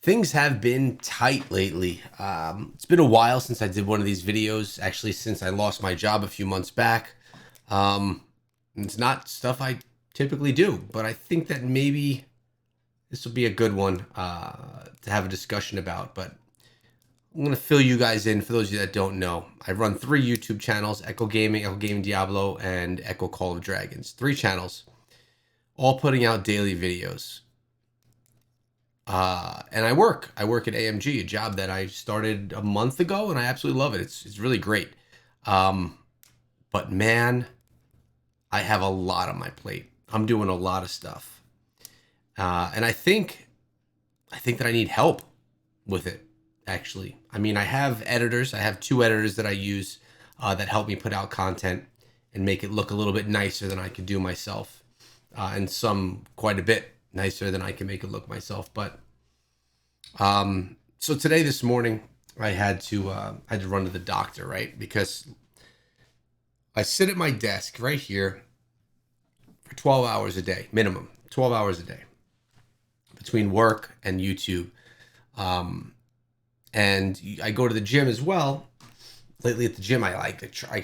Things have been tight lately. It's been a while since I did one of these videos, actually, since I lost my job a few months back. Um, it's not stuff I typically do, but I think that maybe this will be a good one to have a discussion about. But I'm going to fill you guys in for those of you that don't know. I run three YouTube channels: Echo Gaming Diablo, and Echo Call of Dragons. Three channels, all putting out daily videos. And I work. I work at AMG, a job that I started a month ago, and I absolutely love it. It's really great. Um, but man, I have a lot on my plate. I'm doing a lot of stuff, and I think that I need help with it. Actually, I mean, I have editors. I have two editors that I use that help me put out content and make it look a little bit nicer than I could do myself, and some quite a bit nicer than I can make it look myself. But so today, this morning, I had to run to the doctor, right? Because I sit at my desk right here for 12 hours a day, minimum 12 hours a day between work and YouTube. Um, and I go to the gym as well. Lately at the gym, I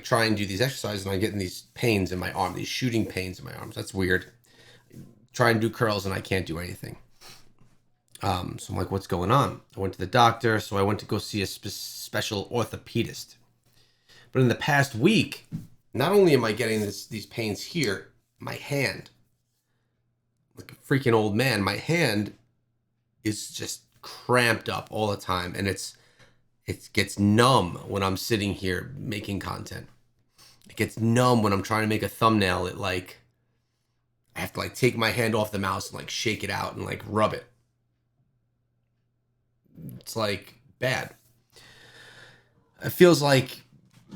try and do these exercises, and I get in these pains in my arm, these shooting pains in my arms. That's weird. Try and do curls, and I can't do anything. So I'm like, what's going on? I went to the doctor, so I went to go see a special orthopedist. But in the past week, not only am I getting these pains here, my hand, like a freaking old man, my hand is just cramped up all the time, and it gets numb when I'm sitting here making content. It gets numb when I'm trying to make a thumbnail. I have to take my hand off the mouse and shake it out and rub it. It's bad. It feels like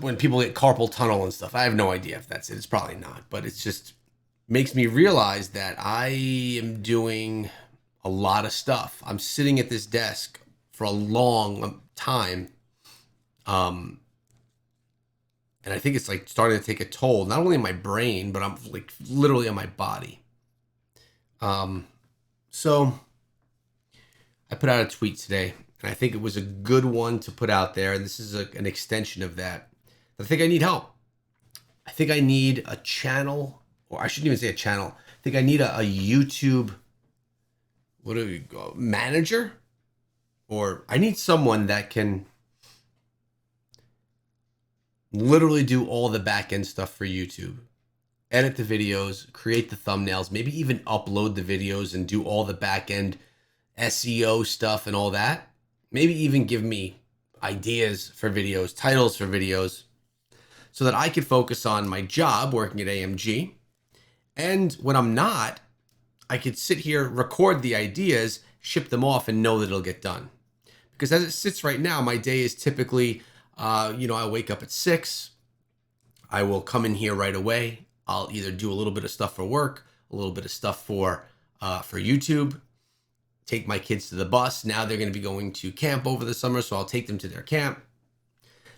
when people get carpal tunnel and stuff. I have no idea if that's it. It's probably not, but it's just makes me realize that I am doing a lot of stuff. I'm sitting at this desk for a long time. And I think it's starting to take a toll, not only on my brain, but I'm literally on my body. So I put out a tweet today, and I think it was a good one to put out there. This is an extension of that. I think I need help. I think I need a channel, or I shouldn't even say a channel. I think I need a YouTube, what do we go, manager? Or I need someone that can literally do all the back end stuff for YouTube. Edit the videos, create the thumbnails, maybe even upload the videos and do all the back end SEO stuff and all that. Maybe even give me ideas for videos, titles for videos, so that I could focus on my job working at AMG. And when I'm not, I could sit here, record the ideas, ship them off, and know that it'll get done. Because as it sits right now, my day is typically, I wake up at 6. I will come in here right away. I'll either do a little bit of stuff for work, a little bit of stuff for YouTube, take my kids to the bus. Now they're going to be going to camp over the summer, so I'll take them to their camp.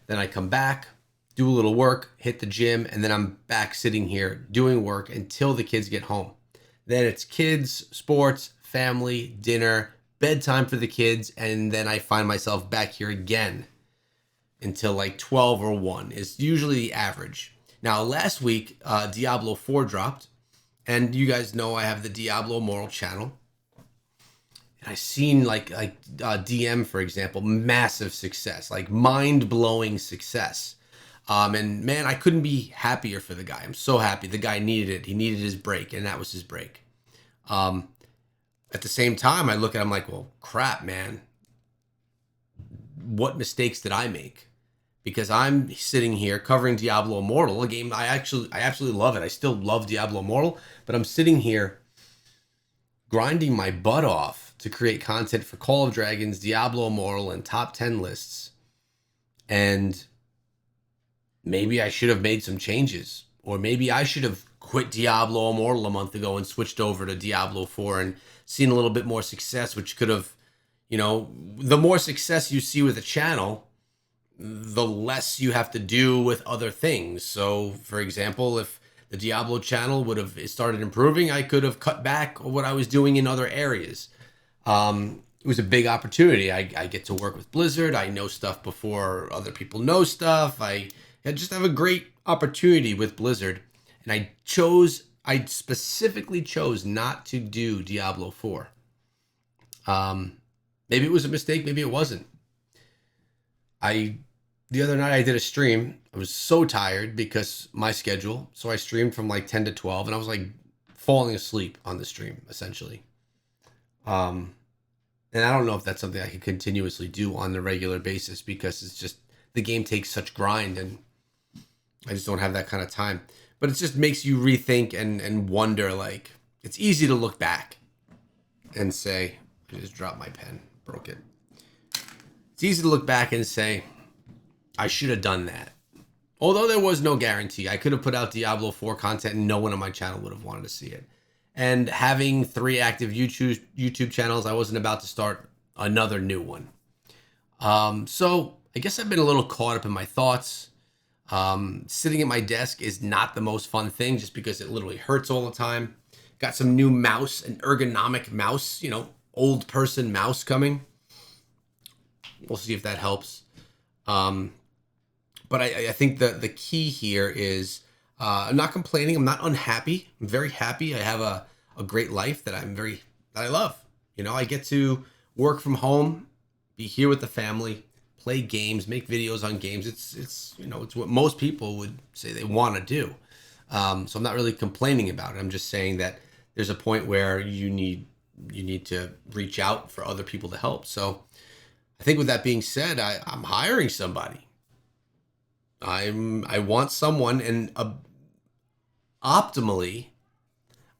Then I come back, do a little work, hit the gym, and then I'm back sitting here doing work until the kids get home. Then it's kids, sports, family, dinner, bedtime for the kids, and then I find myself back here again until 12 or 1 is usually the average. Now, last week, Diablo 4 dropped, and you guys know I have the Diablo Moral channel. And I seen DM, for example, massive success, mind-blowing success. And man, I couldn't be happier for the guy. I'm so happy. The guy needed it. He needed his break, and that was his break. At the same time, I look at him like, well, crap, man. What mistakes did I make? Because I'm sitting here covering Diablo Immortal, a game I absolutely love it. I still love Diablo Immortal, but I'm sitting here grinding my butt off to create content for Call of Dragons, Diablo Immortal, and top 10 lists. And maybe I should have made some changes, or maybe I should have quit Diablo Immortal a month ago and switched over to Diablo 4 and seen a little bit more success, which could have, the more success you see with a channel, the less you have to do with other things. So, for example, if the Diablo channel would have started improving, I could have cut back what I was doing in other areas. it was a big opportunity. I get to work with Blizzard. I know stuff before other people know stuff. I just have a great opportunity with Blizzard. And I specifically chose not to do Diablo 4. Maybe it was a mistake, maybe it wasn't. The other night I did a stream. I was so tired because my schedule. So I streamed from like 10 to 12 and I was like falling asleep on the stream essentially. And I don't know if that's something I can continuously do on a regular basis because it's just the game takes such grind and I just don't have that kind of time. But it just makes you rethink and wonder, like, it's easy to look back and say, I just dropped my pen, broke it. It's easy to look back and say, I should have done that. Although there was no guarantee. I could have put out Diablo 4 content and no one on my channel would have wanted to see it. And having 3 active YouTube channels, I wasn't about to start another new one. So I guess I've been a little caught up in my thoughts. Sitting at my desk is not the most fun thing just because it literally hurts all the time. Got some new mouse, an ergonomic mouse, old person mouse coming. We'll see if that helps. But I think the key here is I'm not complaining. I'm not unhappy. I'm very happy. I have a great life that I love. I get to work from home, be here with the family, play games, make videos on games. It's what most people would say they want to do. So I'm not really complaining about it. I'm just saying that there's a point where you need to reach out for other people to help. So I think with that being said, I'm hiring somebody. I want someone, and optimally,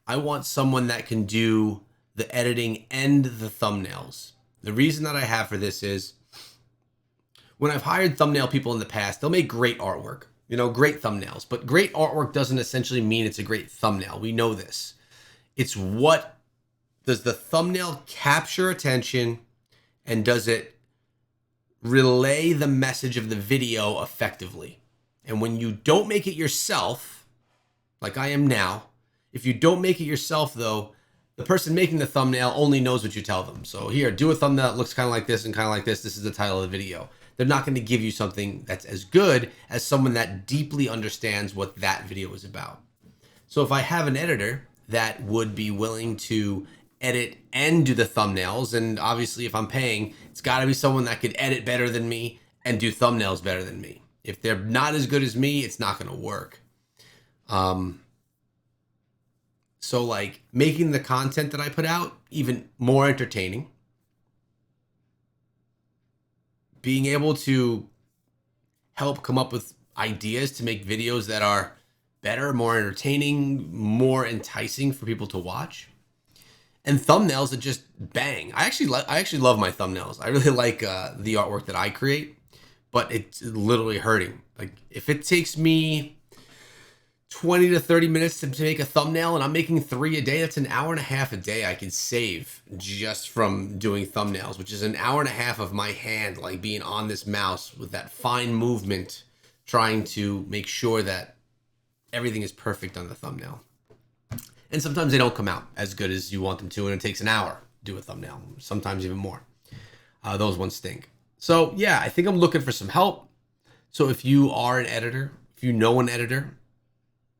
I want someone that can do the editing and the thumbnails. The reason that I have for this is when I've hired thumbnail people in the past, they'll make great artwork, great thumbnails, but great artwork doesn't essentially mean it's a great thumbnail. We know this. It's what does the thumbnail capture attention, and does it relay the message of the video effectively? And when you don't make it yourself, like I am now, if you don't make it yourself though, the person making the thumbnail only knows what you tell them. So here, do a thumbnail that looks kind of like this and kind of like this. This is the title of the video. They're not going to give you something that's as good as someone that deeply understands what that video is about. So if I have an editor that would be willing to edit and do the thumbnails, and obviously if I'm paying, it's got to be someone that could edit better than me and do thumbnails better than me. If they're not as good as me, it's not going to work. So like making the content that I put out even more entertaining, being able to help come up with ideas to make videos that are better, more entertaining, more enticing for people to watch. And thumbnails that just bang. I actually love my thumbnails. I really like the artwork that I create, but it's literally hurting. Like if it takes me 20 to 30 minutes to make a thumbnail and I'm making 3 a day, that's an hour and a half a day I can save just from doing thumbnails, which is an hour and a half of my hand like being on this mouse with that fine movement, trying to make sure that everything is perfect on the thumbnail. And sometimes they don't come out as good as you want them to, and it takes an hour to do a thumbnail, sometimes even more. Those ones stink. So yeah, I think I'm looking for some help. So if you are an editor, if you know an editor,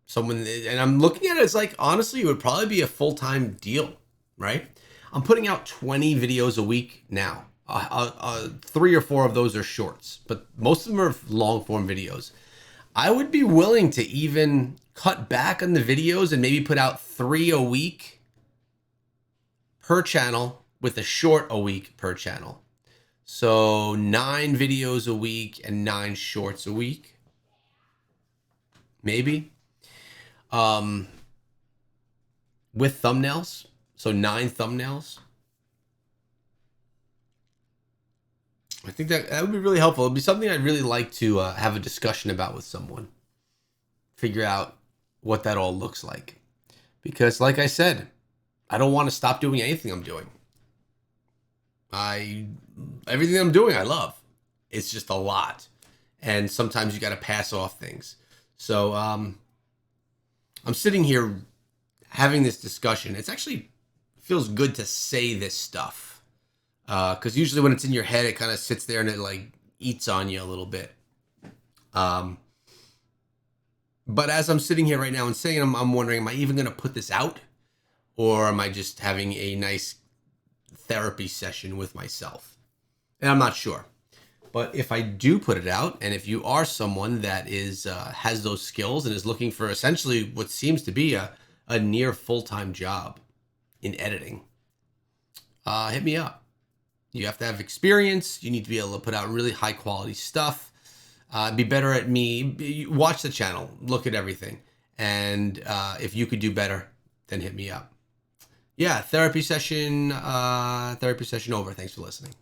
someone, and I'm looking at it, it's like, honestly, it would probably be a full-time deal, right? I'm putting out 20 videos a week now. 3 or 4 of those are shorts, but most of them are long-form videos. I would be willing to even cut back on the videos and maybe put out 3 a week per channel with a short a week per channel. So 9 videos a week and 9 shorts a week, maybe. With thumbnails, so 9 thumbnails. I think that would be really helpful. It'd be something I'd really like to have a discussion about with someone. Figure out what that all looks like. Because like I said, I don't want to stop doing anything I'm doing. Everything I'm doing, I love. It's just a lot. And sometimes you got to pass off things. So I'm sitting here having this discussion. It's actually feels good to say this stuff. Because usually when it's in your head, it kind of sits there and it like eats on you a little bit. Um, but as I'm sitting here right now and saying, I'm wondering, am I even going to put this out, or am I just having a nice therapy session with myself? And I'm not sure. But if I do put it out, and if you are someone that is has those skills and is looking for essentially what seems to be a near full-time job in editing, hit me up. You have to have experience. You need to be able to put out really high quality stuff. Be better at me. Watch the channel. Look at everything. And if you could do better, then hit me up. Yeah, therapy session over. Thanks for listening.